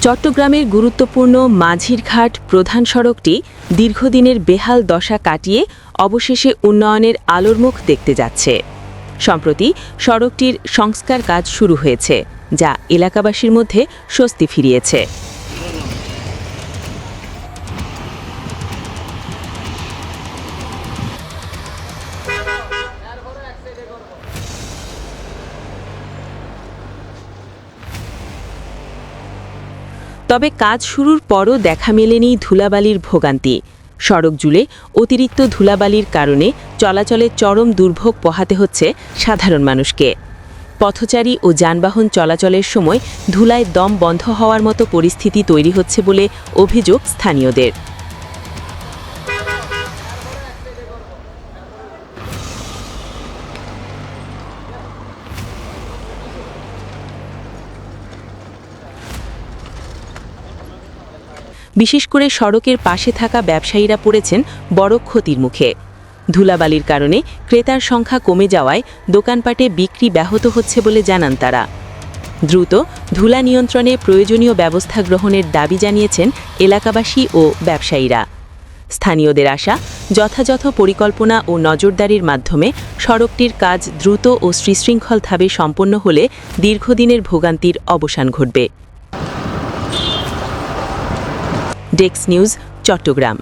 চট্টগ্রামের গুরুত্বপূর্ণ মাঝিরঘাট প্রধান সড়কটি দীর্ঘদিনের বেহাল দশা কাটিয়ে অবশেষে উন্নয়নের আলোর মুখ দেখতে যাচ্ছে। সম্প্রতি সড়কটির সংস্কার কাজ শুরু হয়েছে, যা এলাকাবাসীর মধ্যে স্বস্তি ফিরিয়েছে। তবে কাজ শুরুর পরও দেখা মেলেনি ধুলাবালির ভোগান্তি। সড়ক জুড়ে অতিরিক্ত ধুলাবালির কারণে চলাচলে চরম দুর্ভোগ পোহাতে হচ্ছে সাধারণ মানুষকে। পথচারী ও যানবাহন চলাচলের সময় ধুলায় দম বন্ধ হওয়ার মতো পরিস্থিতি তৈরি হচ্ছে বলে অভিযোগ স্থানীয়দের। বিশেষ করে সড়কের পাশে থাকা ব্যবসায়ীরা পড়েছেন বড় ক্ষতির মুখে। ধুলাবালির কারণে ক্রেতার সংখ্যা কমে যাওয়ায় দোকানপাটে বিক্রি ব্যাহত হচ্ছে বলে জানান তারা। দ্রুত ধুলা নিয়ন্ত্রণে প্রয়োজনীয় ব্যবস্থা গ্রহণের দাবি জানিয়েছেন এলাকাবাসী ও ব্যবসায়ীরা। স্থানীয়দের আশা, যথাযথ পরিকল্পনা ও নজরদারির মাধ্যমে সড়কটির কাজ দ্রুত ও সুশৃঙ্খলভাবে সম্পন্ন হলে দীর্ঘদিনের ভোগান্তির অবসান ঘটবে। Desk news, Chittagong.